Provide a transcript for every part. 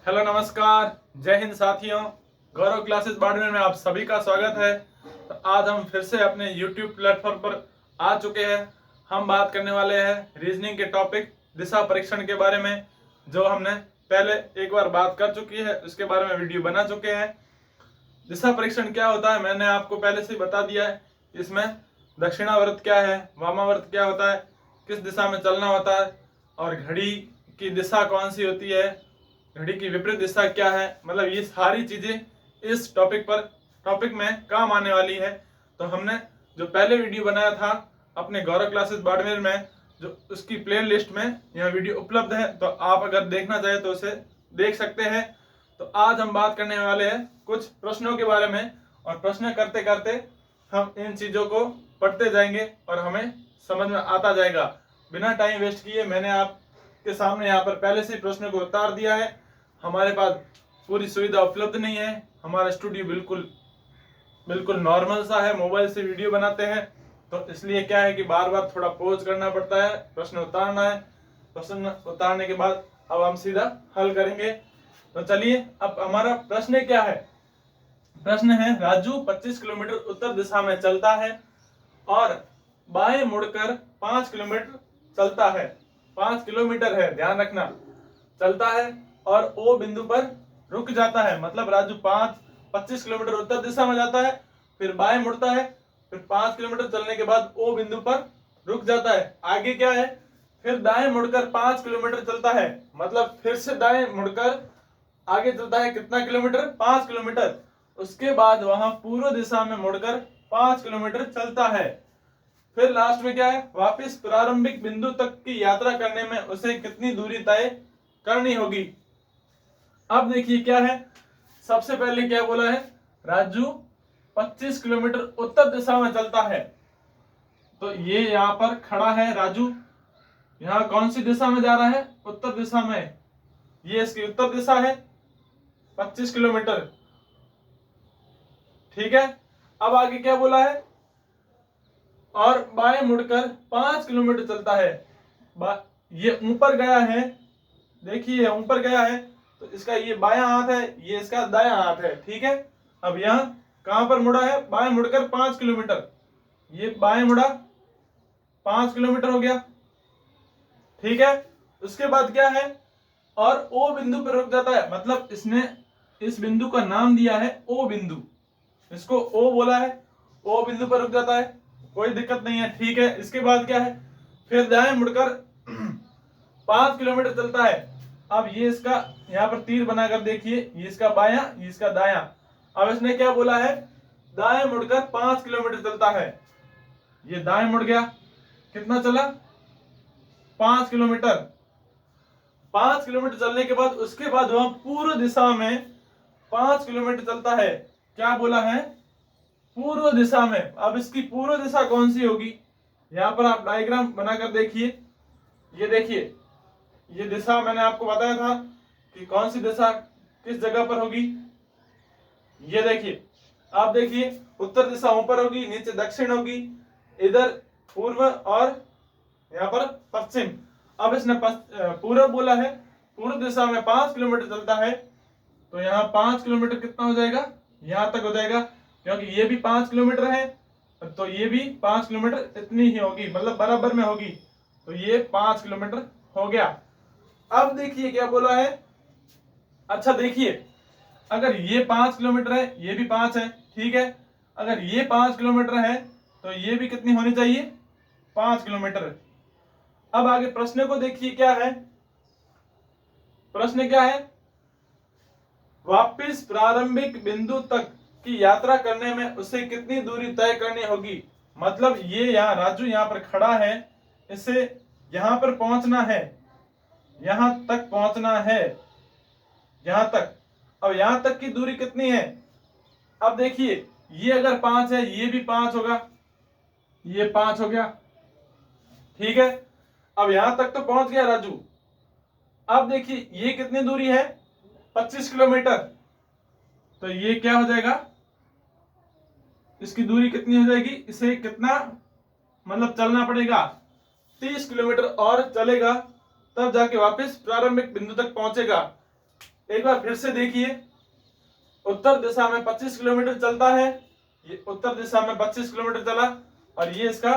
Hello नमस्कार, जय हिंद साथियों। गौरव क्लासेस बाड़मेर में आप सभी का स्वागत है। तो आज हम फिर से अपने YouTube प्लेटफॉर्म पर आ चुके हैं। हम बात करने वाले हैं रीजनिंग के टॉपिक दिशा परीक्षण के बारे में, जो हमने पहले एक बार बात कर चुकी है, उसके बारे में वीडियो बना चुके हैं। दिशा परीक्षण क्या होता है मैंने आपको पहले से बता दिया है। इसमें दक्षिणावर्त क्या है, वामावर्त क्या होता है, किस दिशा में चलना होता है और घड़ी की दिशा कौन सी होती है, घड़ी की विपरीत दिशा क्या है, मतलब ये सारी चीजें इस टॉपिक में काम आने वाली है। तो हमने जो पहले वीडियो बनाया था अपने गौरव क्लासेस बाड़मेर में, जो उसकी प्ले लिस्ट में यह वीडियो उपलब्ध है, तो आप अगर देखना चाहे तो उसे देख सकते हैं। तो आज हम बात करने वाले हैं कुछ प्रश्नों के बारे में, और प्रश्न करते करते हम इन चीजों को पढ़ते जाएंगे और हमें समझ में आता जाएगा। बिना टाइम वेस्ट किए मैंने आपके सामने यहाँ पर पहले से प्रश्न को उतार दिया है। हमारे पास पूरी सुविधा उपलब्ध नहीं है, हमारा स्टूडियो बिल्कुल नॉर्मल सा है, मोबाइल से वीडियो बनाते हैं, तो इसलिए क्या है कि बार बार थोड़ा पॉज करना पड़ता है, प्रश्न उतारना है। प्रश्न उतारने के बाद अब हम सीधा हल करेंगे। तो चलिए, अब हमारा प्रश्न क्या है। प्रश्न है, राजू 25 किलोमीटर उत्तर दिशा में चलता है और बाएं मुड़कर 5 किलोमीटर चलता है। 5 किलोमीटर है, ध्यान रखना, चलता है और ओ बिंदु पर रुक जाता है। मतलब राजू 25 किलोमीटर उत्तर दिशा में जाता है, फिर बाएं मुड़ता है, फिर 5 किलोमीटर चलने के बाद ओ बिंदु पर रुक जाता है। आगे क्या है, फिर दाएं मुड़कर 5 किलोमीटर चलता है, मतलब फिर से दाएं मुड़कर आगे चलता है कितना किलोमीटर, 5 किलोमीटर। उसके बाद वहां पूर्व दिशा में मुड़कर 5 किलोमीटर चलता है। फिर लास्ट में क्या है, वापस प्रारंभिक बिंदु तक की यात्रा करने में उसे कितनी दूरी तय करनी होगी। अब देखिए क्या है, सबसे पहले क्या बोला है, राजू 25 किलोमीटर उत्तर दिशा में चलता है। तो ये यहाँ पर खड़ा है राजू, यहाँ कौन सी दिशा में जा रहा है, उत्तर दिशा में। ये इसकी उत्तर दिशा है, 25 किलोमीटर, ठीक है। अब आगे क्या बोला है, और बाएं मुड़कर 5 किलोमीटर चलता है। ये ऊपर गया है, देखिए ऊपर गया है, तो इसका ये बायां हाथ है, ये इसका दायां हाथ है, ठीक है। अब यहां कहां पर मुड़ा है, बाएं मुड़कर 5 किलोमीटर, ये बाएं मुड़ा 5 किलोमीटर हो गया, ठीक है। उसके बाद क्या है, और ओ बिंदु पर रुक जाता है, मतलब इसने इस बिंदु का नाम दिया है ओ बिंदु, इसको ओ बोला है, ओ बिंदु पर रुक जाता है, कोई दिक्कत नहीं है, ठीक है। इसके बाद क्या है, फिर दाएं मुड़कर 5 किलोमीटर चलता है। अब ये इसका यहाँ पर तीर बनाकर देखिए, ये इसका बायां, ये इसका दायां। अब इसने क्या बोला है, दाएं मुड़कर 5 किलोमीटर चलता है। ये दाएं मुड़ गया, कितना चला, 5 किलोमीटर। 5 किलोमीटर चलने के बाद उसके बाद वह पूर्व दिशा में 5 किलोमीटर चलता है। क्या बोला है, पूर्व दिशा में। अब इसकी पूर्व दिशा कौन सी होगी, यहां पर आप डायग्राम बनाकर देखिए। ये देखिए, ये दिशा मैंने आपको बताया था कि कौन सी दिशा किस जगह पर होगी। ये देखिए, आप देखिए, उत्तर दिशा ऊपर होगी, नीचे दक्षिण होगी, इधर पूर्व और यहाँ पर पश्चिम। अब इसने पूर्व बोला है, पूर्व दिशा में 5 किलोमीटर चलता है, तो यहाँ 5 किलोमीटर कितना हो जाएगा, यहां तक हो जाएगा, क्योंकि ये भी 5 किलोमीटर है, तो ये भी 5 किलोमीटर इतनी ही होगी, मतलब बराबर में होगी, तो ये 5 किलोमीटर हो गया। अब देखिए क्या बोला है, अच्छा देखिए, अगर ये 5 किलोमीटर है, ये भी 5 है, ठीक है। अगर ये 5 किलोमीटर है तो ये भी कितनी होनी चाहिए, 5 किलोमीटर। अब आगे प्रश्न को देखिए क्या है, प्रश्न क्या है, वापिस प्रारंभिक बिंदु तक की यात्रा करने में उसे कितनी दूरी तय करनी होगी। मतलब ये यहाँ राजू यहाँ पर खड़ा है, इसे यहां पर पहुंचना है, यहां तक पहुंचना है, यहां तक। अब यहां तक की दूरी कितनी है, अब देखिए, ये अगर 5 है, ये भी 5 होगा, ये 5 हो गया, ठीक है। अब यहां तक तो पहुंच गया राजू। अब देखिए ये कितनी दूरी है, 25 किलोमीटर, तो ये क्या हो जाएगा, इसकी दूरी कितनी हो जाएगी, इसे कितना मतलब चलना पड़ेगा, 30 किलोमीटर और चलेगा, तब जाके वापस प्रारंभिक बिंदु तक पहुंचेगा। एक बार फिर से देखिए, उत्तर दिशा में 25 किलोमीटर चलता है, ये उत्तर दिशा में 25 किलोमीटर चला और ये इसका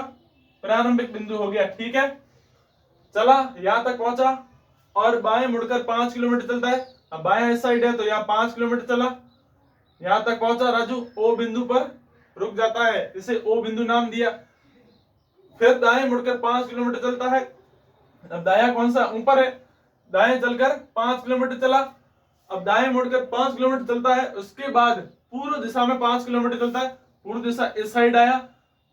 प्रारंभिक बिंदु हो गया। ठीक है, चला यहां तक पहुंचा और बाएं मुड़कर 5 किलोमीटर चलता है। अब बाएं इस साइड है तो यहाँ 5 किलोमीटर चला, यहां तक पहुंचा राजू, ओ बिंदु पर रुक जाता है, इसे ओ बिंदु नाम दिया। फिर दाएं मुड़कर 5 किलोमीटर चलता है। अब दाया कौन सा, ऊपर है, दाएं चलकर 5 किलोमीटर चला। अब दाएं मुड़कर 5 किलोमीटर चलता है, उसके बाद पूर्व दिशा में 5 किलोमीटर चलता है, पूर्व दिशा इस साइड आया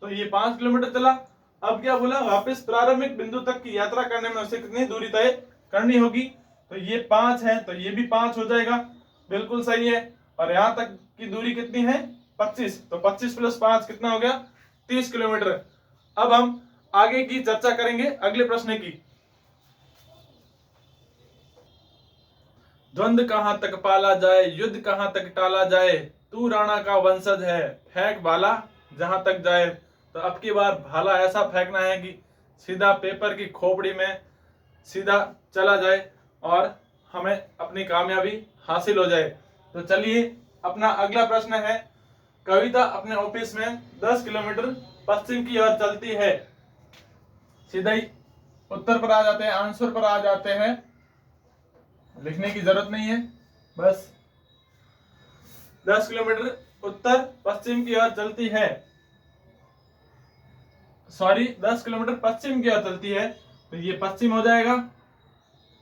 तो ये 5 किलोमीटर चला। अब क्या बोला, वापस प्रारंभिक बिंदु तक की यात्रा करने में उसे कितनी दूरी तय करनी होगी, तो ये 5 है तो ये भी 5 हो जाएगा, बिल्कुल सही है। और यहां तक की दूरी कितनी है, 25, तो 25 प्लस 5 कितना हो गया, 30 किलोमीटर। अब हम आगे की चर्चा करेंगे अगले प्रश्न की। द्वंद्व कहां तक पाला जाए, युद्ध कहां तक टाला जाए, तू राणा का वंशज है, फेंक भाला जहां तक जाए। तो अब की बार भाला ऐसा फेंकना है कि सीधा पेपर की खोपड़ी में सीधा चला जाए और हमें अपनी कामयाबी हासिल हो जाए। तो चलिए, अपना अगला प्रश्न है, कविता अपने ऑफिस में 10 किलोमीटर पश्चिम की ओर चलती है। सीधा ही उत्तर पर आ जाते हैं, आंसर पर आ जाते हैं, लिखने की जरूरत नहीं है, बस 10 किलोमीटर उत्तर पश्चिम की ओर चलती है, सॉरी 10 किलोमीटर पश्चिम की ओर चलती है, तो ये पश्चिम हो जाएगा।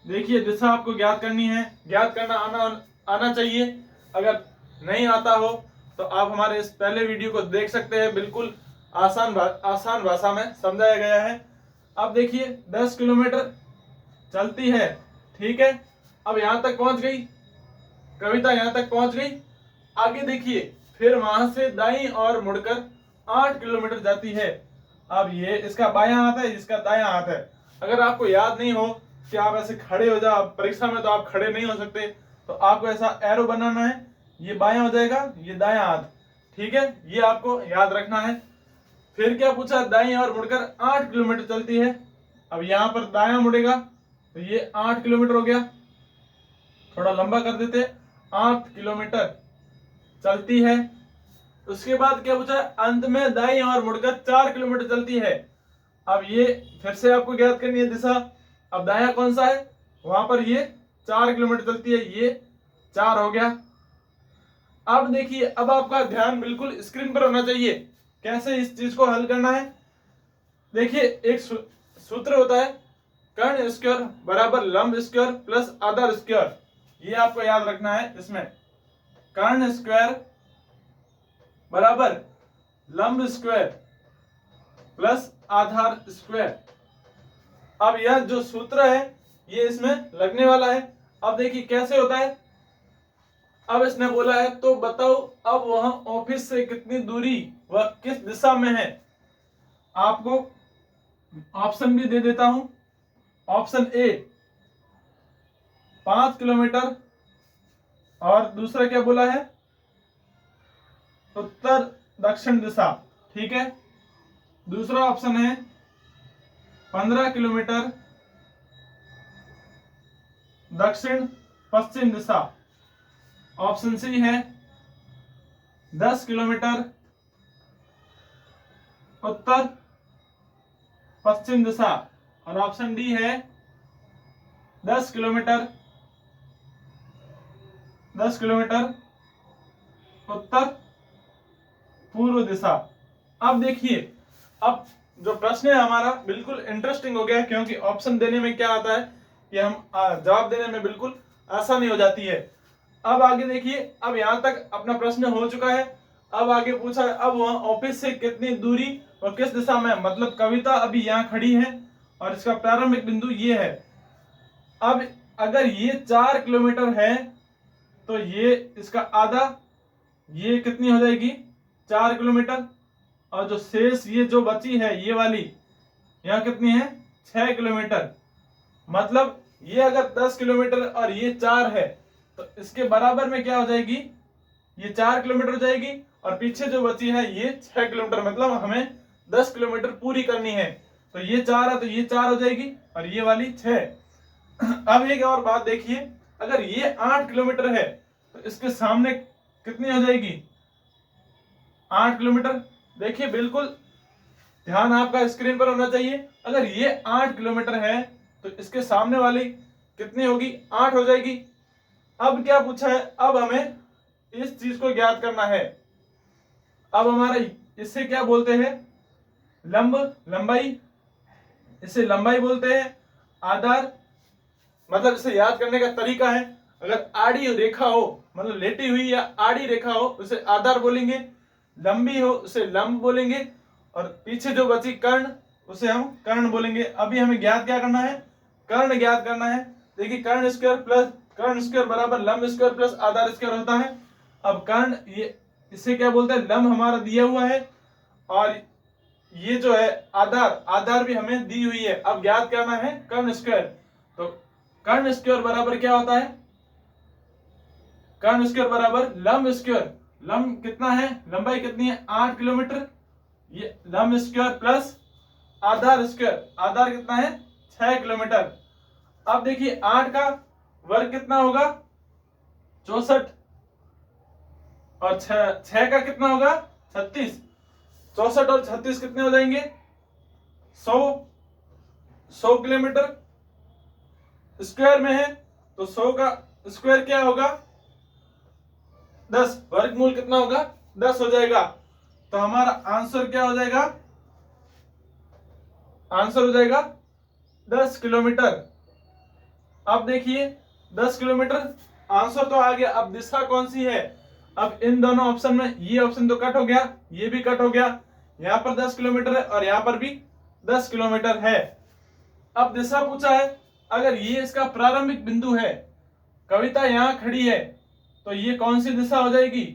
देखिए, दिशा आपको ज्ञात करनी है, ज्ञात करना आना चाहिए। अगर नहीं आता हो तो आप हमारे इस पहले वीडियो को देख सकते हैं, बिल्कुल आसान भाषा में समझाया गया है। अब देखिए 10 किलोमीटर चलती है, ठीक है, अब यहां तक पहुंच गई कविता, यहां तक पहुंच गई। आगे देखिए, फिर वहां से दाईं और मुड़कर 8 किलोमीटर जाती है। अब ये इसका बायां हाथ है, इसका दायां हाथ है। अगर आपको याद नहीं हो कि आप ऐसे खड़े हो जाओ, परीक्षा में तो आप खड़े नहीं हो सकते, तो आपको ऐसा एरो बनाना है, ये बायां हो जाएगा, ये दायां हाथ, ठीक है, ये आपको याद रखना है। फिर क्या पूछा, दाईं और मुड़कर 8 किलोमीटर चलती है। अब यहां पर दायां मुड़ेगा तो ये 8 किलोमीटर हो गया, थोड़ा लंबा कर देते, 8 किलोमीटर चलती है। उसके बाद क्या पूछा, अंत में दाईं और मुड़कर 4 किलोमीटर चलती है। अब ये फिर से आपको ज्ञात करनी है दिशा। अब दायां कौन सा है, वहां पर ये 4 किलोमीटर चलती है, ये 4 हो गया। अब देखिए, अब आपका ध्यान बिल्कुल स्क्रीन पर होना चाहिए, कैसे इस चीज को हल करना है। देखिए, एक सूत्र होता है, कर्ण स्क्वायर बराबर लंब स्क्वायर प्लस आधार स्क्वायर, ये आपको याद रखना है। इसमें कर्ण स्क्वायर बराबर लंब स्क्वायर प्लस आधार स्क्वायर। अब यह जो सूत्र है ये इसमें लगने वाला है। अब देखिए कैसे होता है। अब इसने बोला है, तो बताओ अब वह ऑफिस से कितनी दूरी व किस दिशा में है। आपको ऑप्शन भी दे देता हूं। ऑप्शन ए 5 किलोमीटर, और दूसरा क्या बोला है, उत्तर दक्षिण दिशा, ठीक है। दूसरा ऑप्शन है 15 किलोमीटर दक्षिण पश्चिम दिशा। ऑप्शन सी है 10 किलोमीटर उत्तर पश्चिम दिशा, और ऑप्शन डी है 10 किलोमीटर उत्तर पूर्व दिशा। अब देखिए, अब जो प्रश्न है हमारा बिल्कुल इंटरेस्टिंग हो गया, क्योंकि ऑप्शन देने में क्या आता है कि हम जवाब देने में बिल्कुल आसानी हो जाती है। अब आगे देखिए, अब यहां तक अपना प्रश्न हो चुका है। अब आगे पूछा है, अब वह ऑफिस से कितनी दूरी और किस दिशा में, मतलब कविता अभी यहाँ खड़ी है और इसका प्रारंभिक बिंदु ये है। अब अगर ये 4 किलोमीटर है तो ये इसका आधा, ये कितनी हो जाएगी 4 किलोमीटर, और जो शेष ये जो बची है ये वाली यहाँ कितनी है 6 किलोमीटर। मतलब ये अगर 10 किलोमीटर और ये 4 है तो इसके बराबर में क्या हो जाएगी, ये 4 किलोमीटर हो जाएगी, और पीछे जो बची है ये 6 किलोमीटर, मतलब हमें 10 किलोमीटर पूरी करनी है। तो ये 4 है तो ये 4 हो जाएगी और ये वाली 6। अब एक और बात देखिए, अगर ये 8 किलोमीटर है तो इसके सामने कितनी हो जाएगी? 8 किलोमीटर। देखिए बिल्कुल ध्यान आपका स्क्रीन पर होना चाहिए। अगर ये 8 किलोमीटर है तो इसके सामने वाली कितनी होगी? 8 हो जाएगी। अब क्या पूछा है? अब हमें इस चीज को ज्ञात करना है। अब हमारा इससे क्या बोलते हैं? लंबाई। इसे लंबाई बोलते हैं। आधार, मतलब इसे याद करने का तरीका है, अगर आड़ी रेखा हो, मतलब लेटी हुई या आड़ी रेखा हो, उसे आधार बोलेंगे। लंबी हो उसे लंब बोलेंगे। और पीछे जो बची कर्ण, उसे हम कर्ण बोलेंगे। अभी हमें ज्ञात क्या करना है? कर्ण ज्ञात करना है। देखिए कर्ण स्क्वायर बराबर लंब स्क्वायर प्लस आधार स्क्वायर होता है। अब कर्ण, ये इसे क्या बोलते हैं? लंब हमारा दिया हुआ है, और ये जो है आधार भी हमें दी हुई है। अब ज्ञात करना है कर्ण स्क्वायर। तो कर्ण स्क्वायर बराबर क्या होता है? कर्ण स्क्वायर बराबर लंब स्क्वायर। लंब कितना है? लंबाई कितनी है? 8 किलोमीटर। ये लंब स्क्वायर प्लस आधार स्क्वायर। आधार कितना है? 6 किलोमीटर। अब देखिए 8 का वर्ग कितना होगा? 64। और 6 का कितना होगा? 36। 64 और 36 कितने हो जाएंगे? 100 किलोमीटर। स्क्वायर में है तो 100 का स्क्वायर क्या होगा? 10। वर्गमूल कितना होगा? 10 हो जाएगा। तो हमारा आंसर क्या हो जाएगा? आंसर हो जाएगा 10 किलोमीटर। अब देखिए 10 किलोमीटर आंसर तो आ गया। अब दिशा कौन सी है? अब इन दोनों ऑप्शन में ये ऑप्शन तो कट हो गया, ये भी कट हो गया। यहां पर 10 किलोमीटर है और यहां पर भी 10 किलोमीटर है। अब दिशा पूछा है। अगर ये इसका प्रारंभिक बिंदु है, कविता यहां खड़ी है, तो ये कौन सी दिशा हो जाएगी?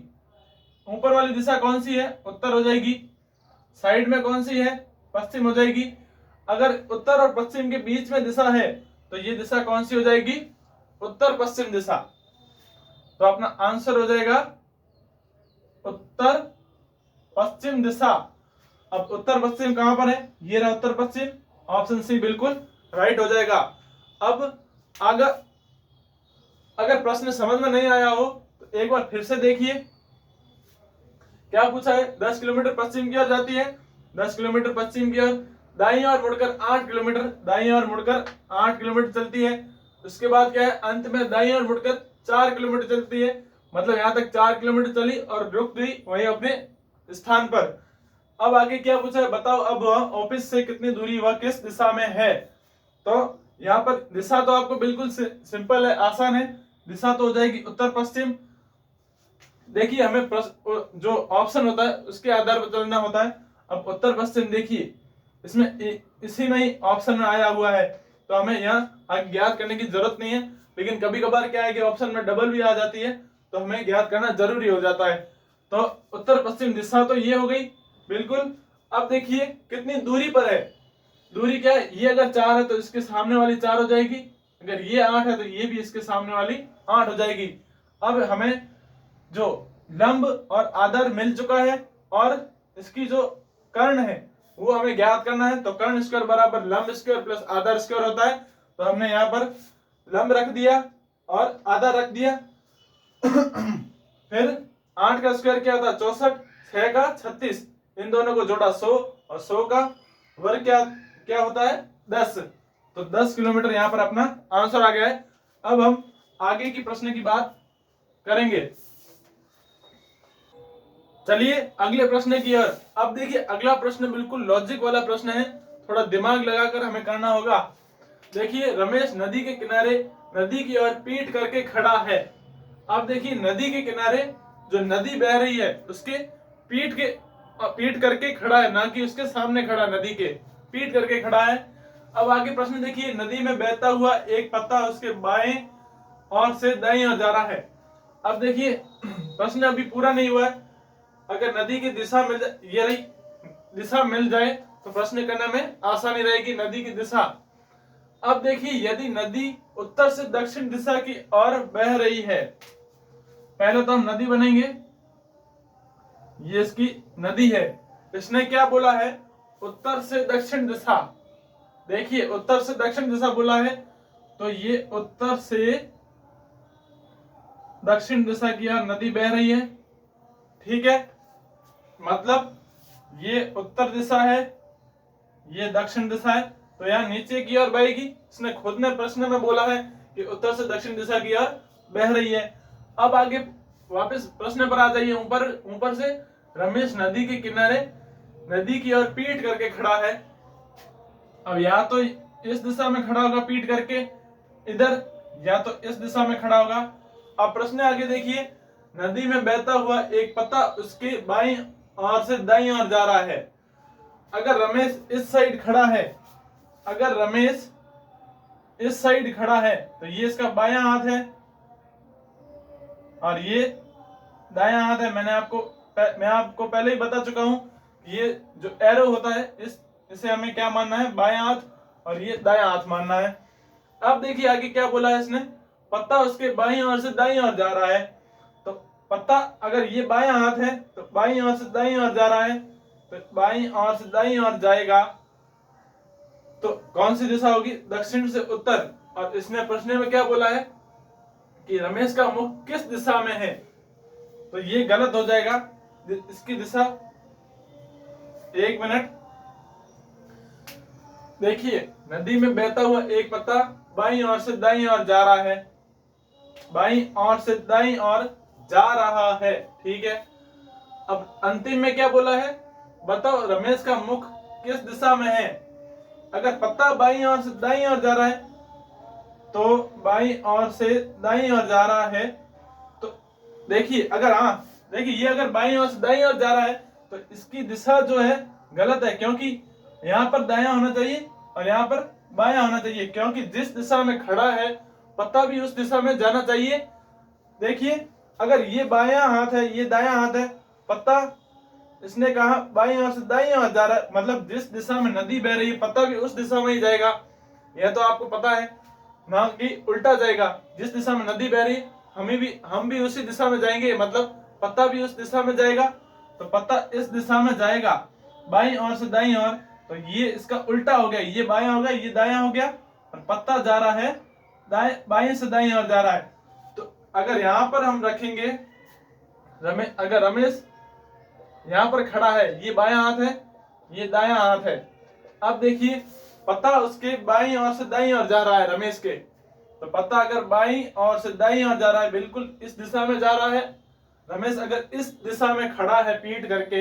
ऊपर वाली दिशा कौन सी है? उत्तर हो जाएगी। साइड में कौन सी है? पश्चिम हो जाएगी। अगर उत्तर और पश्चिम के बीच में दिशा है तो ये दिशा कौन सी हो जाएगी? उत्तर पश्चिम दिशा। तो अपना आंसर हो जाएगा उत्तर पश्चिम दिशा। अब उत्तर पश्चिम कहां पर है? ये रहा उत्तर पश्चिम। ऑप्शन सी बिल्कुल राइट हो जाएगा। अब अगर प्रश्न समझ में नहीं आया हो तो एक बार फिर से देखिए क्या पूछा है। 10 किलोमीटर पश्चिम की ओर जाती है, 10 किलोमीटर पश्चिम की ओर, दाईं ओर मुड़कर 8 किलोमीटर, दाईं ओर मुड़कर 8 किलोमीटर चलती है। उसके बाद क्या है? अंत में दाईं ओर मुड़कर 4 किलोमीटर चलती है। मतलब यहां तक 4 किलोमीटर चली और रुक गई वहीं अपने स्थान पर। अब आगे क्या पूछा है? बताओ अब वह ऑफिस से कितनी दूरी, वह किस दिशा में है? तो यहाँ पर दिशा तो आपको बिल्कुल सिंपल है, आसान है। दिशा तो हो जाएगी उत्तर पश्चिम। देखिए हमें जो ऑप्शन होता है उसके आधार पर चलना होता है। अब उत्तर पश्चिम देखिए इसमें इसी में ही ऑप्शन में आया हुआ है, तो हमें यहाँ आगे ज्ञात करने की जरूरत नहीं है। लेकिन कभी कभार क्या है कि ऑप्शन में डबल भी आ जाती है, तो हमें ज्ञात करना जरूरी हो जाता है। तो उत्तर पश्चिम दिशा तो ये हो गई बिल्कुल। अब देखिए कितनी दूरी पर है। दूरी क्या है? ये अगर 4 है तो इसके सामने वाली 4 हो जाएगी। अगर ये 8 है तो ये भी इसके सामने वाली 8 हो जाएगी। अब हमें जो लंब और आधार मिल चुका है और इसकी जो कर्ण है वो हमें ज्ञात करना है। तो कर्ण स्क्वायर बराबर लंब स्क्वायर प्लस आधार स्क्वायर होता है। तो हमने यहाँ पर लंब रख दिया और आधार रख दिया। फिर 8 का स्क्वायर क्या होता है? 64। 6 का 36। इन दोनों को जोड़ा 100 और 100 का वर्ग क्या होता है? 10। तो 10 किलोमीटर यहाँ पर अपना आंसर आ गया है। अब हम आगे की प्रश्न की बात करेंगे। चलिए अगले प्रश्न की ओर। अब देखिए अगला प्रश्न बिल्कुल लॉजिक वाला प्रश्न है, थोड़ा दिमाग लगाकर हमें करना होगा। देखिए रमेश नदी के किनारे नदी की ओर पीठ करके खड़ा है। अब देखिए नदी के किनारे जो नदी बह रही है उसके पीठ करके खड़ा है, ना कि उसके सामने खड़ा, नदी के पीठ करके खड़ा है। अब आगे प्रश्न देखिए, नदी में बहता हुआ एक पत्ता उसके बाएं और से दाईं ओर जा रहा है। अब देखिए प्रश्न अभी पूरा नहीं हुआ है। अगर नदी की दिशा मिल जाए, ये रही दिशा मिल जाए तो प्रश्न करने में आसानी रहेगी। नदी की दिशा, अब देखिए यदि नदी उत्तर से दक्षिण दिशा की ओर बह रही है, पहले तो हम नदी बनेंगे, ये इसकी नदी है। इसने क्या बोला है? उत्तर से दक्षिण दिशा। देखिए उत्तर से दक्षिण दिशा बोला है, तो ये उत्तर से दक्षिण दिशा की ओर नदी बह रही है। ठीक है, मतलब ये उत्तर दिशा है, ये दक्षिण दिशा है, तो यहाँ नीचे की ओर बहेगी। इसने खुद ने प्रश्न में बोला है कि उत्तर से दक्षिण दिशा की ओर बह रही है। अब आगे वापस प्रश्न पर आ जाइए। ऊपर ऊपर से रमेश नदी के किनारे नदी की ओर पीठ करके खड़ा है। अब या तो इस दिशा में खड़ा होगा पीठ करके इधर, या तो इस दिशा में खड़ा होगा। अब प्रश्न आगे देखिए, नदी में बहता हुआ एक पत्ता उसके बाईं ओर से दाईं ओर जा रहा है। अगर रमेश इस साइड खड़ा है, अगर रमेश इस साइड खड़ा है तो ये इसका बायां हाथ है और ये दायां हाथ है। मैं आपको पहले ही बता चुका हूं, ये जो एरो होता है इसे हमें क्या मानना है, बायां हाथ, और ये दायां हाथ मानना है। अब देखिए आगे क्या बोला है इसने, पत्ता उसके बाईं ओर से दाईं ओर जा रहा है। तो पत्ता अगर ये बायां हाथ है तो बाईं ओर से दाईं ओर जा रहा है, तो बाईं ओर से दाईं ओर जाएगा तो कौन सी दिशा होगी, दक्षिण से उत्तर। और इसने प्रश्न में क्या बोला है कि रमेश का मुख किस दिशा में है, तो ये गलत हो जाएगा। इसकी दिशा, एक मिनट, देखिए नदी में बहता हुआ एक पत्ता बाईं ओर से दाईं ओर जा रहा है, बाईं ओर से दाईं ओर जा रहा है। ठीक है, अब अंतिम में क्या बोला है, बताओ रमेश का मुख किस दिशा में है। अगर पत्ता बाईं ओर से दाईं ओर जा रहा है तो बाईं ओर से दाईं ओर जा रहा है, तो देखिए देखिए ये अगर बाईं ओर से दाईं ओर जा रहा है तो इसकी दिशा जो है गलत है, क्योंकि यहाँ पर दायां होना चाहिए और यहाँ पर बायां होना चाहिए, क्योंकि जिस दिशा में खड़ा है पत्ता भी उस दिशा में जाना चाहिए। देखिए अगर ये बायां हाथ है, ये दायां हाथ है, पत्ता इसने कहा बाईं ओर से दाईं ओर जा रहा है, मतलब जिस दिशा में नदी बह रही है पत्ता भी उस दिशा में ही जाएगा। यह तो आपको पता है ना कि उल्टा जाएगा, जिस दिशा में नदी बह रही है हम भी उसी दिशा में जाएंगे, मतलब पत्ता भी उस दिशा में जाएगा, तो पत्ता इस दिशा में जाएगा बाईं ओर से दाईं ओर, तो ये इसका उल्टा हो गया, ये बायां हो गया, ये दायां हो गया, और पत्ता जा रहा है बाईं से दाईं ओर जा रहा है। तो अगर यहाँ पर हम रखेंगे अगर रमेश यहाँ पर खड़ा है, ये बायां हाथ है, ये दायां हाथ है। अब देखिए पत्ता उसके बाईं ओर से दाईं ओर जा रहा है रमेश के, तो पत्ता अगर बाईं ओर से दाईं ओर जा रहा है, बिल्कुल इस दिशा में जा रहा है। रमेश अगर इस दिशा में खड़ा है पीठ करके,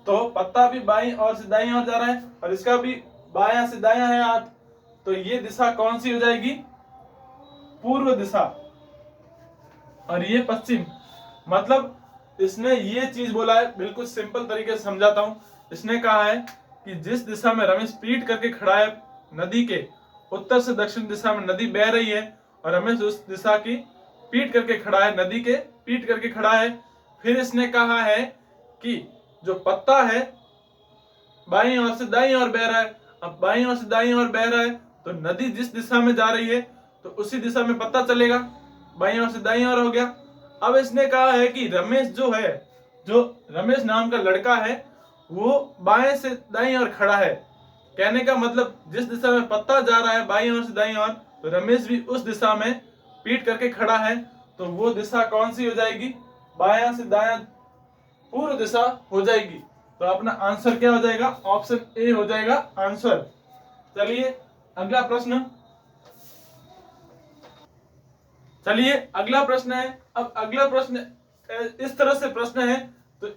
तो पत्ता भी बाईं ओर से दाईं ओर जा रहा है और इसका भी बायां से दायां है हाथ, तो ये दिशा कौन सी हो जाएगी, पूर्व दिशा, और ये पश्चिम। मतलब इसने ये चीज बोला है, बिल्कुल सिंपल तरीके से समझाता हूं। इसने कहा है कि जिस दिशा में रमेश पीठ करके खड़ा है नदी के, उत्तर से दक्षिण दिशा में नदी बह रही है और रमेश उस दिशा की पीठ करके खड़ा है, नदी के पीठ करके खड़ा है। फिर इसने कहा है कि जो पत्ता है बाईं ओर से दाईं ओर बह रहा है। अब बाईं ओर से दाईं ओर बह रहा है तो नदी जिस दिशा में जा रही है तो उसी दिशा में पत्ता चलेगा, बाईं ओर से दाईं ओर हो गया। अब इसने कहा है कि रमेश जो रमेश नाम का लड़का है वो बाएं से दाईं ओर खड़ा है। कहने का मतलब जिस दिशा में पत्ता जा रहा है बाईं ओर से दाईं ओर, तो रमेश भी उस दिशा में पीठ करके खड़ा है, तो वो दिशा कौन सी हो जाएगी, बायां से दायां, पूर्व दिशा हो जाएगी। तो अपना आंसर क्या हो जाएगा, ऑप्शन ए हो जाएगा आंसर। चलिए अगला प्रश्न है। अब अगला प्रश्न इस तरह से प्रश्न है, तो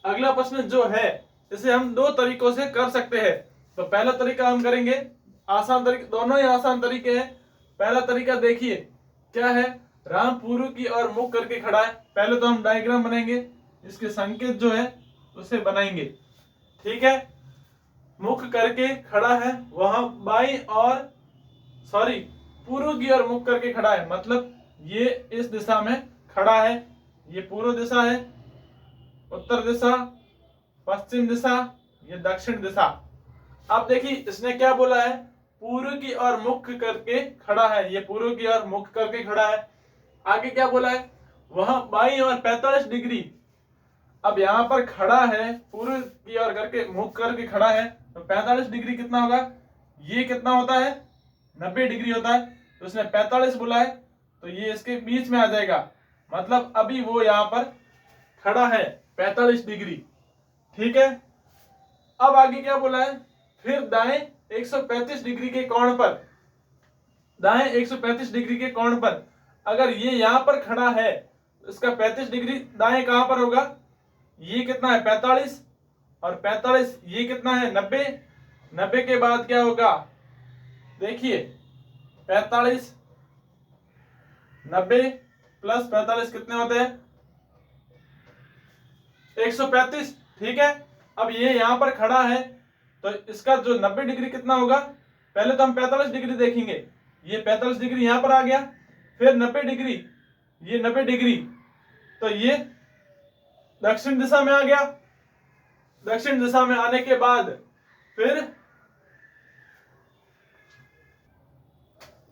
अगला प्रश्न जो है इसे हम दो तरीकों से कर सकते हैं। तो पहला तरीका हम करेंगे, आसान तरीका, दोनों ही आसान तरीके हैं। पहला तरीका देखिए क्या है, राम पूर्व की ओर मुख करके खड़ा है। पहले तो हम डायग्राम बनाएंगे, इसके संकेत जो है उसे बनाएंगे। ठीक है, मुख करके खड़ा है, वहां पूर्व की ओर मुख करके खड़ा है, मतलब ये इस दिशा में खड़ा है, ये पूर्व दिशा है, उत्तर दिशा, पश्चिम दिशा, ये दक्षिण दिशा। अब देखिए इसने क्या बोला है, पूर्व की ओर मुख करके खड़ा है, ये पूर्व की ओर मुख करके खड़ा है। आगे क्या बोला है, वहां बाईं ओर 45 डिग्री। अब यहाँ पर खड़ा है, पूर्व की ओर करके मुख करके खड़ा है, तो 45 डिग्री कितना होगा, ये कितना होता है, 90 डिग्री होता है। तो उसने 45 बोला है, तो ये इसके बीच में आ जाएगा, मतलब अभी वो यहाँ पर खड़ा है 45 डिग्री। ठीक है, अब आगे क्या बोला है, फिर दाएं 135 डिग्री के कोण पर, दाएं 135 डिग्री के कोण पर अगर ये यहां पर खड़ा है, इसका 35 डिग्री दाएं कहां पर होगा, ये कितना है 45, और 45 ये कितना है 90, 90 के बाद क्या होगा, देखिए 45 90 प्लस 45 कितने होते हैं 135। ठीक है, अब ये यहां पर खड़ा है तो इसका जो 90 डिग्री कितना होगा, पहले तो हम 45 डिग्री देखेंगे, ये 45 डिग्री यहां पर आ गया, फिर 90 डिग्री, ये 90 डिग्री, तो ये दक्षिण दिशा में आ गया। दक्षिण दिशा में आने के बाद फिर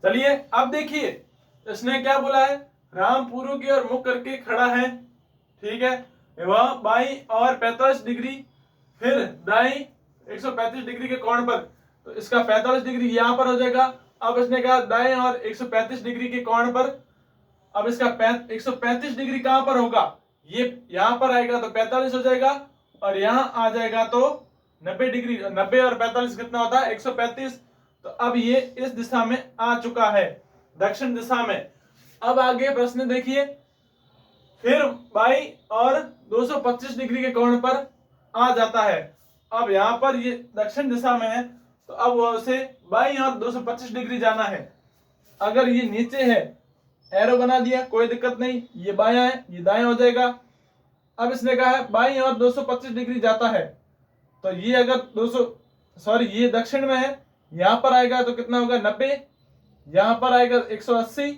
चलिए अब देखिए इसने क्या बोला है, राम पूर्व की ओर मुख करके खड़ा है। ठीक है, वह बाई और 45 डिग्री, फिर दाई 135 डिग्री के कोण पर, तो इसका 45 डिग्री यहां पर हो जाएगा। अब इसने कहा दाएं और 135 डिग्री के कोण पर, अब इसका 135 डिग्री कहां पर होगा, ये यहां पर आएगा तो 45 हो जाएगा, और यहां आ जाएगा तो 90 डिग्री, 90 और 45 कितना होता है 135। तो अब ये इस दिशा में आ चुका है, दक्षिण दिशा में। अब आगे प्रश्न देखिए, फिर बाई और 225 डिग्री के कोण पर आ जाता है। अब यहां पर ये दक्षिण दिशा में है तो अब वो उसे बाई और 225 डिग्री जाना है। अगर ये नीचे है, एरो बना दिया, कोई दिक्कत नहीं, ये बायां है ये दायां हो जाएगा। अब इसने कहा है बाई और 225 डिग्री जाता है, तो ये अगर 200 सॉरी ये दक्षिण में है, यहां पर आएगा तो कितना होगा 90, यहां पर आएगा 180।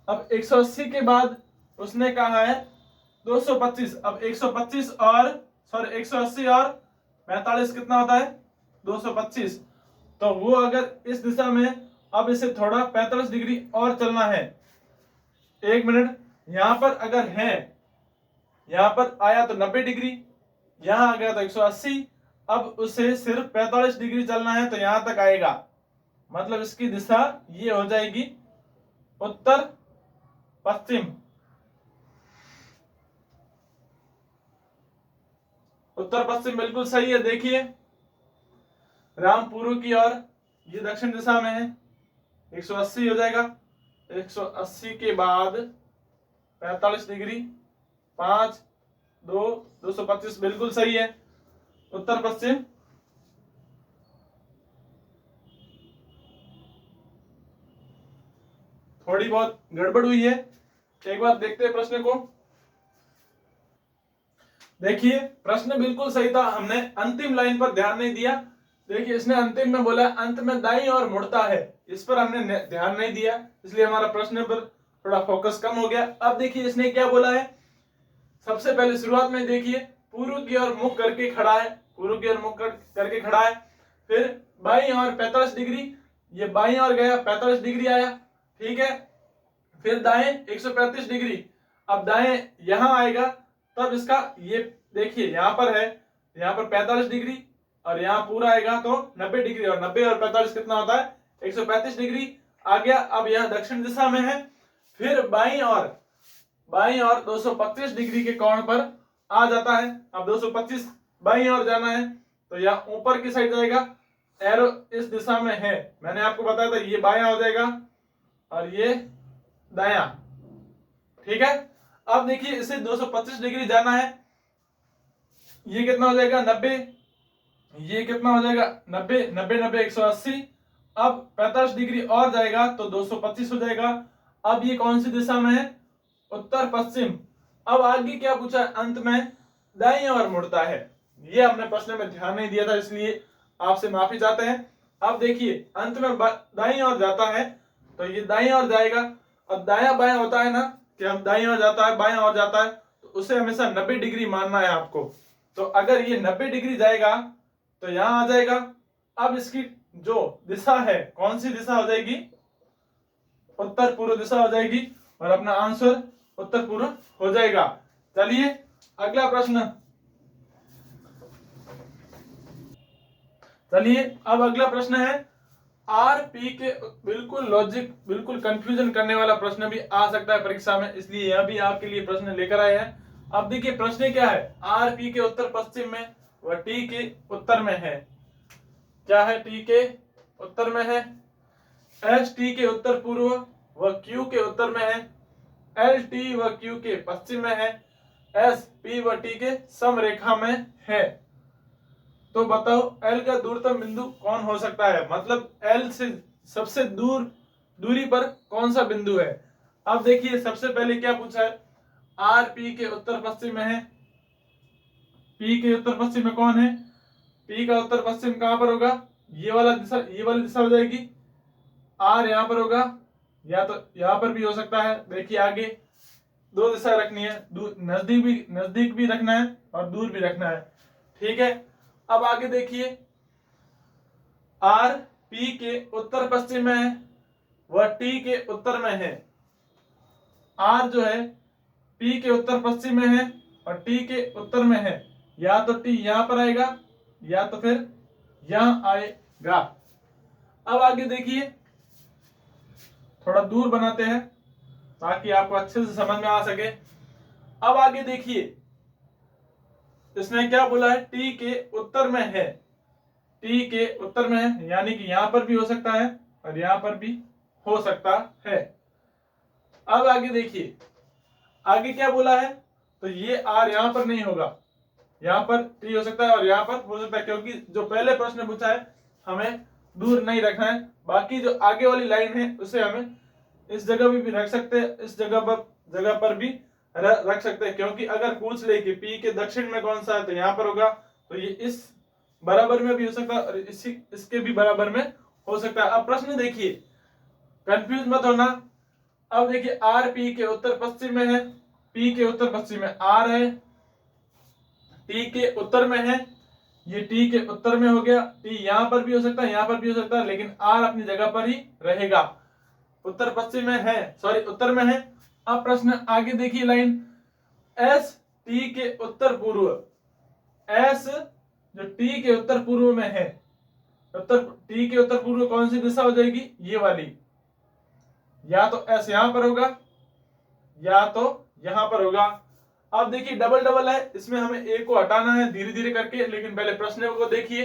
अब 180 के बाद उसने कहा है 225, अब 125 और 180 और 45 कितना होता है 225, तो वो अगर इस दिशा में, अब इसे थोड़ा 45 डिग्री और चलना है। एक मिनट, यहां पर अगर है, यहां पर आया तो 90 डिग्री, यहां आ गया तो 180, अब उसे सिर्फ 45 डिग्री चलना है तो यहां तक आएगा, मतलब इसकी दिशा ये हो जाएगी उत्तर पश्चिम। उत्तर पश्चिम बिल्कुल सही है। देखिए राम पूर्व की ओर, ये दक्षिण दिशा में है, 180 हो जाएगा, 180 के बाद 45 डिग्री, 5 2 225 बिल्कुल सही है, उत्तर पश्चिम। थोड़ी बहुत गड़बड़ हुई है, एक बार देखते हैं प्रश्न को। देखिए प्रश्न बिल्कुल सही था, हमने अंतिम लाइन पर ध्यान नहीं दिया। देखिए इसने अंतिम में बोला अंत में दाईं ओर मुड़ता है, इस पर हमने ध्यान नहीं दिया, इसलिए हमारा प्रश्न पर थोड़ा फोकस कम हो गया। अब देखिए इसने क्या बोला है, सबसे पहले शुरुआत में देखिए पूर्व की ओर मुख करके खड़ा है, पूर्व की ओर मुख करके खड़ा है, फिर बाईं ओर 45 डिग्री, ये बाईं ओर गया 45 डिग्री आया। ठीक है, फिर दाएं 135 डिग्री, अब दाएं यहां आएगा, तब इसका ये देखिए यहां पर है, यहां पर 45 डिग्री और यहां पूरा आएगा तो 90 डिग्री, और 90 और 45 कितना होता है 135 डिग्री आ गया। अब यहां दक्षिण दिशा में है, फिर बाईं और 225 डिग्री के कोण पर आ जाता है। अब 225 बाईं ओर जाना है तो यहां ऊपर की साइड जाएगा, एरो इस दिशा में है, मैंने आपको बताया था, ये बायां हो जाएगा और ये दायां। ठीक है, अब देखिए इसे 225 डिग्री जाना है, ये कितना हो जाएगा 90, ये कितना हो जाएगा 90 90 90 180, अब 45 डिग्री और जाएगा तो 225 हो जाएगा। अब ये कौन सी दिशा में है, उत्तर पश्चिम। अब आगे क्या पूछा है, अंत में दाईं ओर मुड़ता है, ये हमने प्रश्न में ध्यान नहीं दिया था, इसलिए आपसे माफी चाहते हैं। अब देखिए अंत में दाईं ओर जाता है तो ये दाईं ओर जाएगा, और दायां बायां होता है ना कि हम दाईं ओर जाता है बायां ओर जाता है, तो उसे हमेशा 90 डिग्री मानना है आपको। तो अगर ये 90 डिग्री जाएगा तो यहां आ जाएगा। अब इसकी जो दिशा है कौन सी दिशा हो जाएगी, उत्तर पूर्व दिशा हो जाएगी, और अपना आंसर उत्तर पूर्व हो जाएगा। चलिए अगला प्रश्न, चलिए अब अगला प्रश्न है, आर पी के बिल्कुल लॉजिक, बिल्कुल कंफ्यूजन करने वाला प्रश्न भी आ सकता है परीक्षा में, इसलिए यह भी आपके लिए प्रश्न लेकर आए हैं। अब देखिए प्रश्न क्या है, आर पी के उत्तर पश्चिम में व टी के उत्तर में है। क्या है? टी के उत्तर में है, एस टी के उत्तर पूर्व व क्यू के उत्तर में है, एल टी व क्यू के पश्चिम में है, एस पी व टी के समरेखा में है। तो बताओ एल का दूरतम बिंदु कौन हो सकता है, मतलब एल से सबसे दूरी पर कौन सा बिंदु है। अब देखिए सबसे पहले क्या पूछा है, आर पी के उत्तर पश्चिम में है। पी के उत्तर पश्चिम में कौन है? पी का उत्तर पश्चिम कहां पर होगा? ये वाली दिशा हो जाएगी। आर यहां पर होगा, या तो यहां पर भी हो सकता है। देखिए आगे दो दिशा रखनी है, नजदीक भी रखना है और दूर भी रखना है। ठीक है, अब आगे देखिए आर पी के उत्तर पश्चिम में है वह टी के उत्तर में है। आर जो है पी के उत्तर पश्चिम में है और टी के उत्तर में है, या तो टी यहां पर आएगा या तो फिर यहां आएगा। अब आगे देखिए थोड़ा दूर बनाते हैं ताकि आपको अच्छे से समझ में आ सके। अब आगे देखिए इसने क्या बोला है, टी के उत्तर में है। टी के उत्तर में है यानी कि यहां पर भी हो सकता है और यहां पर भी हो सकता है। अब आगे देखिए आगे क्या बोला है, तो ये आर यहां पर नहीं होगा, यहां पर टी हो सकता है और यहां पर हो सकता है, क्योंकि जो पहले प्रश्न पूछा है हमें दूर नहीं रखना है। बाकी जो आगे वाली लाइन है उसे हमें इस जगह भी रख सकते हैं, इस जगह पर भी रख सकते हैं, क्योंकि अगर पूछ ले कि पी के दक्षिण में कौन सा है तो यहाँ पर होगा, तो ये इस बराबर में भी हो सकता है और इसके भी बराबर में हो सकता है। अब प्रश्न देखिए, कंफ्यूज मत होना। अब देखिए आर पी के उत्तर पश्चिम में है, पी के उत्तर पश्चिम में आर है, टी के उत्तर में है, ये टी के उत्तर में हो गया। टी यहां पर भी हो सकता है, यहां पर भी हो सकता है, लेकिन आर अपनी जगह पर ही रहेगा। उत्तर पश्चिम में है, सॉरी उत्तर में है। अब प्रश्न आगे देखिए लाइन, एस टी के उत्तर पूर्व, एस जो टी के उत्तर पूर्व में है, टी के उत्तर पूर्व कौन सी दिशा हो जाएगी? ये वाली। या तो एस यहां पर होगा या तो यहां पर होगा। अब देखिए डबल डबल है, इसमें हमें ए को हटाना है धीरे धीरे करके, लेकिन पहले प्रश्न को देखिए।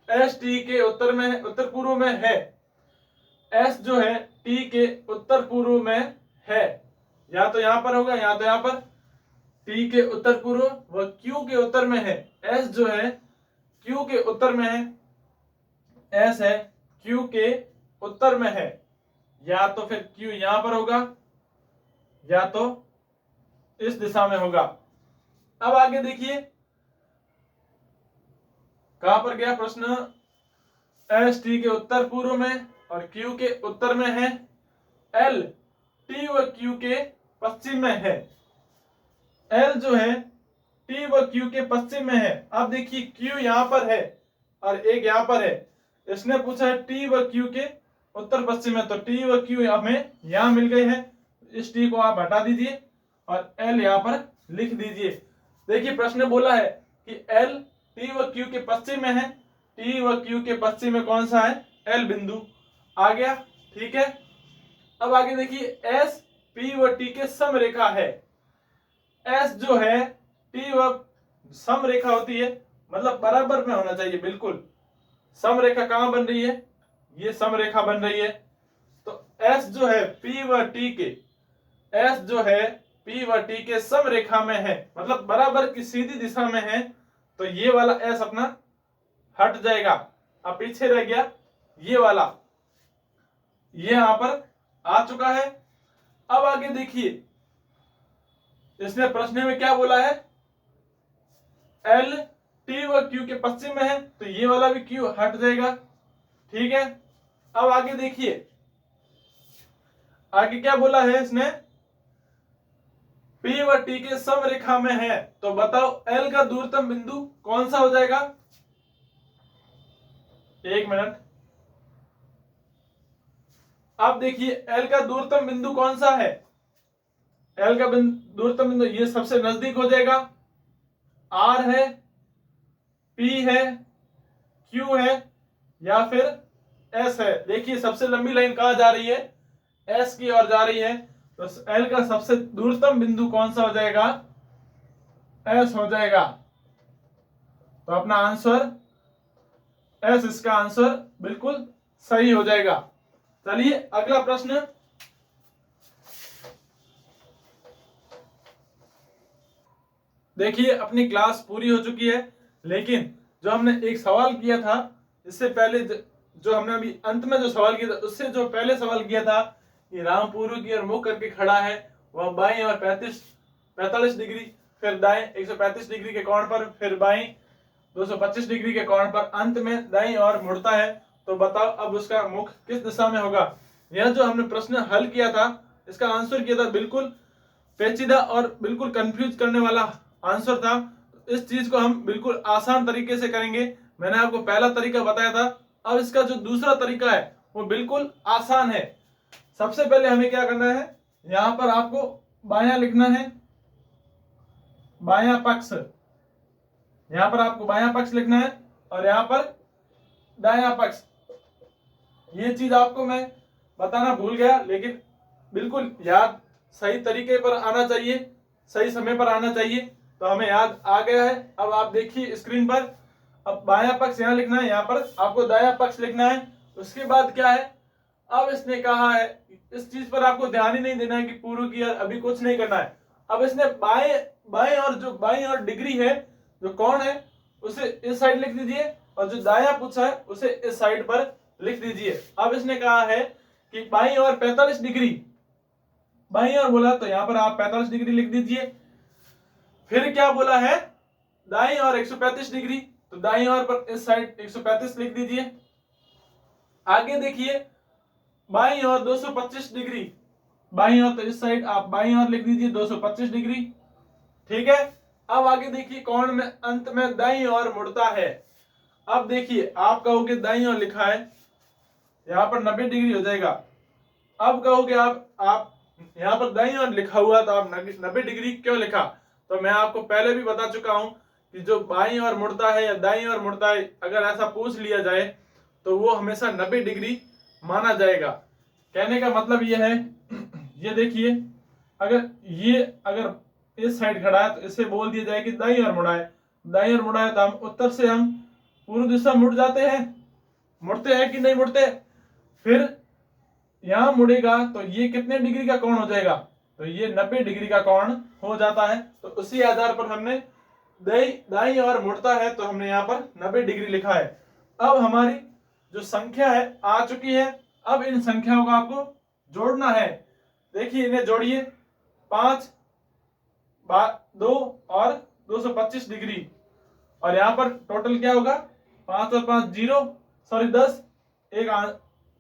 एस टी के उत्तर में है, उत्तर पूर्व में है, एस जो है टी के उत्तर पूर्व में है, या तो यहां पर होगा या तो यहां पर। टी के उत्तर पूर्व व क्यू के उत्तर में है, एस जो है क्यू के उत्तर में है, एस है क्यू के उत्तर में है, या तो फिर क्यू यहां पर होगा या तो इस दिशा में होगा। अब आगे देखिए कहां पर गया प्रश्न, एस टी के उत्तर पूर्व में और क्यू के उत्तर में है, एल टी व क्यू के पश्चिम में है। एल जो है टी व क्यू के पश्चिम में है। अब देखिए क्यू यहां पर है और एक यहां पर है, इसने पूछा है टी व क्यू के उत्तर पश्चिम में, तो टी व क्यू हमें यहां मिल गए हैं, इस टी को आप हटा दीजिए और एल यहां पर लिख दीजिए। देखिए प्रश्न बोला है कि एल टी व क्यू के पश्चिम में है, टी व क्यू के पश्चिम में कौन सा है? एल बिंदु आ गया। ठीक है, अब आगे देखिए एस पी व टी के समरेखा है। एस जो है टी व समरेखा होती है, मतलब बराबर में होना चाहिए बिल्कुल। समरेखा कहां बन रही है? ये समरेखा बन रही है, तो एस जो है पी व टी के, एस जो है पी व टी के समरेखा में है, मतलब बराबर की सीधी दिशा में है, तो ये वाला एस अपना हट जाएगा। अब पीछे रह गया ये वाला, ये यहां पर आ चुका है। अब आगे देखिए इसने प्रश्न में क्या बोला है, एल टी व क्यू के पश्चिम में है, तो ये वाला भी क्यू हट जाएगा। ठीक है, अब आगे देखिए आगे क्या बोला है इसने, पी व टी के समरेखा में है, तो बताओ एल का दूरतम बिंदु कौन सा हो जाएगा? एक मिनट। अब देखिए एल का दूरतम बिंदु कौन सा है? एल का दूरतम बिंदु ये सबसे नजदीक हो जाएगा, आर है, पी है, क्यू है, या फिर एस है। देखिए सबसे लंबी लाइन कहाँ जा रही है, एस की ओर जा रही है, तो एल का सबसे दूरतम बिंदु कौन सा हो जाएगा, एस हो जाएगा। तो अपना आंसर एस, इसका आंसर बिल्कुल सही हो जाएगा। चलिए अगला प्रश्न, देखिए अपनी क्लास पूरी हो चुकी है, लेकिन जो हमने एक सवाल किया था इससे पहले, जो हमने अभी अंत में जो सवाल किया था उससे जो पहले सवाल किया था कि राम पूर्व की ओर मुख करके खड़ा है, वह बाएं और 45 डिग्री, फिर दाएं 135 डिग्री के कोण पर, फिर बाएं 225 डिग्री के कोण पर, अंत में दाईं ओर मुड़ता है, तो बताओ अब उसका मुख किस दिशा में होगा। यह जो हमने प्रश्न हल किया था, इसका आंसर किया था बिल्कुल पेचीदा और बिल्कुल कंफ्यूज करने वाला आंसर था। इस चीज को हम बिल्कुल आसान तरीके से करेंगे। मैंने आपको पहला तरीका बताया था, अब इसका जो दूसरा तरीका है वो बिल्कुल आसान है। सबसे पहले हमें क्या करना है, यहां पर आपको बायां लिखना है, बायां पक्ष, यहां पर आपको बायां पक्ष लिखना है, और यहां पर दायां पक्ष। ये चीज आपको मैं बताना भूल गया, लेकिन बिल्कुल याद सही तरीके पर आना चाहिए, सही समय पर आना चाहिए। तो हमें याद आ गया है। अब आप देखिए स्क्रीन पर, अब बायां पक्ष यहां लिखना है, यहां पर आपको दायां पक्ष लिखना है। उसके बाद क्या है, अब इसने कहा है, इस चीज पर आपको ध्यान ही नहीं देना है कि पूर्व की ओर अभी कुछ नहीं करना है। अब इसने बाएं बाएं और जो बाएं और डिग्री है, जो कोण है, उसे इस साइड लिख दीजिए, और जो दायां पूछा है उसे इस साइड पर लिख दीजिए। अब इसने कहा है कि बाईं और 45 डिग्री, बाईं ओर बोला तो यहां पर आप 45 डिग्री लिख दीजिए। फिर क्या बोला है, दाईं ओर 135 डिग्री, तो दाईं ओर पर इस साइड 135 लिख दीजिए। आगे देखिए बाईं ओर 225 डिग्री, बाईं ओर तो इस साइड आप बाईं ओर लिख दीजिए 225 डिग्री। ठीक है। अब आगे देखिए कोण में अंत में दाईं ओर मुड़ता है। अब देखिए आप कहोगे दाईं ओर लिखा है, यहां पर 90 डिग्री हो जाएगा। अब कहोगे आप यहां पर दाईं ओर लिखा हुआ, तो आप 90 डिग्री क्यों लिखा। तो मैं आपको पहले भी बता चुका हूं कि जो बाईं ओर मुड़ता है या दाईं ओर मुड़ता है, अगर ऐसा पूछ लिया जाए तो वो हमेशा 90 डिग्री माना जाएगा। कहने का मतलब ये है, ये देखिए अगर इस साइड खड़ा है तो इसे बोल दिया जाए कि दाईं ओर मुड़ा है, दाईं ओर मुड़ा है, तो हम उत्तर से हम पूर्व दिशा मुड़ जाते हैं, मुड़ते हैं कि नहीं मुड़ते। फिर यहां मुड़ेगा तो ये कितने डिग्री का कोण हो जाएगा, तो ये 90 डिग्री का कोण हो जाता है। तो उसी आधार पर हमने दाईं ओर मुड़ता है, तो हमने यहाँ पर 90 डिग्री लिखा है। अब हमारी जो संख्या है आ चुकी है। अब इन संख्याओं का आपको जोड़ना है। देखिए इन्हें जोड़िए, 5, 2 और 225 डिग्री, और यहाँ पर टोटल क्या होगा, 5 और 5 0, सॉरी 10, एक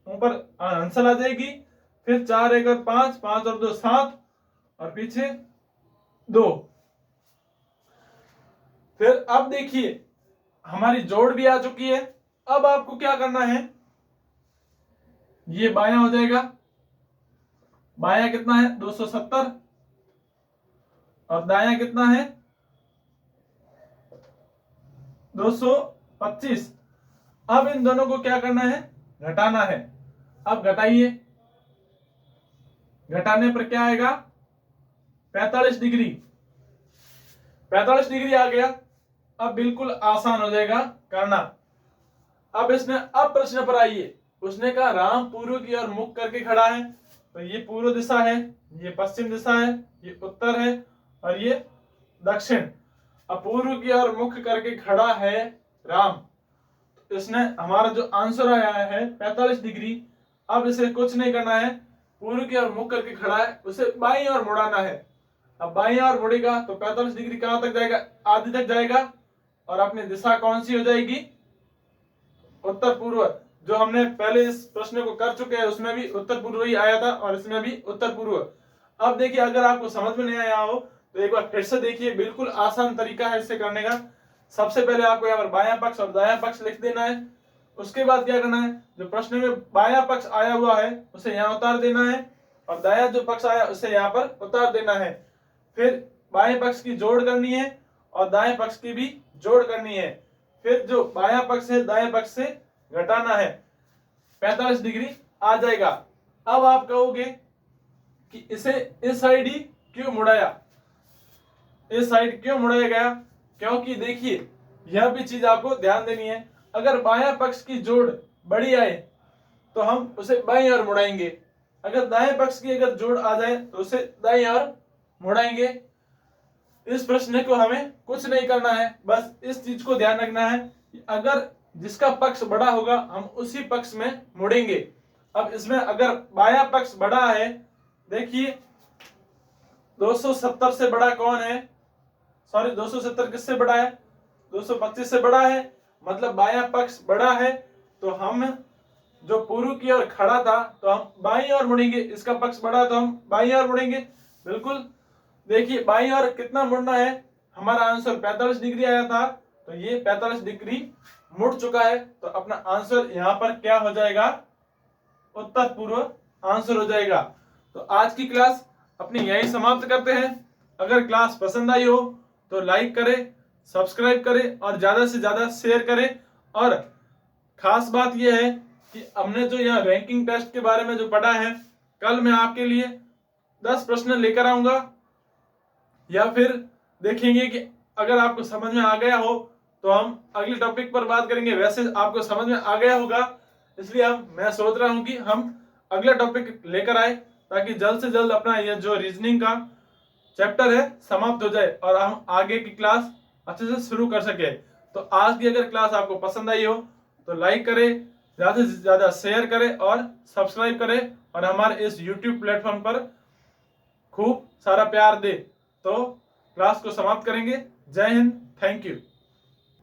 ऊपर आंसर आ जाएगी। फिर 4 1 और 5, 5 और 2 7, और पीछे 2। फिर अब देखिए हमारी जोड़ भी आ चुकी है। अब आपको क्या करना है, ये बायां हो जाएगा, बायां कितना है 270, और दायां कितना है 225। अब इन दोनों को क्या करना है, घटाना है। अब घटाइए, घटाने पर क्या आएगा, 45 डिग्री, 45 डिग्री आ गया। अब बिल्कुल आसान हो जाएगा करना। अब इसने अब प्रश्न पर आइए, उसने कहा राम पूर्व की ओर मुख करके खड़ा है, तो ये पूर्व दिशा है, ये पश्चिम दिशा है, ये उत्तर है, और ये दक्षिण। अब पूर्व की ओर मुख करके खड़ा है राम, तो इसने हमारा जो आंसर आया है 45 डिग्री। अब इसे कुछ नहीं करना है, पूर्व की ओर मुख करके खड़ा है, उसे बाईं ओर मुड़ाना है। अब बाईं ओर मुड़ेगा तो 45 डिग्री कहां तक जाएगा, आधी तक जाएगा, और अपनी दिशा कौन सी हो जाएगी, उत्तर पूर्व। जो हमने पहले इस प्रश्न को कर चुके हैं उसमें भी उत्तर पूर्व ही आया था, और इसमें भी उत्तर पूर्व। अब देखिए अगर आपको समझ में नहीं आया हो तो एक बार फिर से देखिए, बिल्कुल आसान तरीका है इससे करने का। सबसे पहले आपको यहाँ पर बायां पक्ष और दायां पक्ष लिख देना है। उसके बाद क्या करना है, जो प्रश्न में बायां पक्ष आया हुआ है उसे यहाँ उतार देना है, और दायां जो पक्ष आया उसे यहाँ पर उतार देना है। फिर बाएं पक्ष की जोड़ करनी है, और दाएं पक्ष की भी जोड़ करनी है। फिर जो बायां पक्ष है दाएं पक्ष से घटाना है। 45 डिग्री आ जाएगा। अब आप कहोगे कि इसे इस साइड ही क्यों मुड़ाया, इस साइड क्यों मुड़ाया गया? क्योंकि देखिए यह भी चीज आपको ध्यान देनी है, अगर बायां पक्ष की जोड़ बड़ी आए तो हम उसे बाईं ओर मुड़ाएंगे, अगर दाएं पक्ष की अगर जोड़ आ जाए तो उसे दाईं ओर मुड़ाएंगे। इस प्रश्न को हमें कुछ नहीं करना है, बस इस चीज को ध्यान रखना है कि अगर जिसका पक्ष बड़ा होगा हम उसी पक्ष में मुड़ेंगे। अब इसमें अगर बायां पक्ष बड़ा है, देखिए 270 से बड़ा कौन है, सॉरी 270 किससे बड़ा है, 225 से बड़ा है, मतलब बायां पक्ष बड़ा है। तो हम जो पूर्व की ओर खड़ा था तो हम बाईं ओर मुड़ेंगे, इसका पक्ष बड़ा है तो हम बाईं ओर मुड़ेंगे। बिल्कुल, देखिए बाईं ओर कितना मुड़ना है, हमारा आंसर 45 डिग्री आया था, तो ये 45 डिग्री मुड़ चुका है। तो अपना आंसर यहाँ पर क्या हो जाएगा, उत्तर पूर्व आंसर हो जाएगा। तो आज की क्लास अपनी यही समाप्त करते हैं। अगर क्लास पसंद आई हो तो लाइक करें, सब्सक्राइब करें और ज्यादा से ज्यादा शेयर करें। और खास बात यह है कि हमने जो यह रैंकिंग टेस्ट के बारे में जो पढ़ा है, कल मैं आपके लिए 10 प्रश्न लेकर आऊंगा, या फिर देखेंगे कि अगर आपको समझ में आ गया हो तो हम अगले टॉपिक पर बात करेंगे। वैसे आपको समझ में आ गया होगा, इसलिए मैं सोच रहा हूं कि हम अगला टॉपिक लेकर आए ताकि जल्द से जल्द अपना यह जो रीजनिंग का चैप्टर है समाप्त हो जाए और हम आगे की क्लास अच्छे से शुरू कर सके। तो आज की अगर क्लास आपको पसंद आई हो तो लाइक करें, ज्यादा से ज्यादा शेयर करें और सब्सक्राइब करें और हमारे इस YouTube प्लेटफॉर्म पर खूब सारा प्यार दे। तो क्लास को समाप्त करेंगे। जय हिंद, थैंक यू।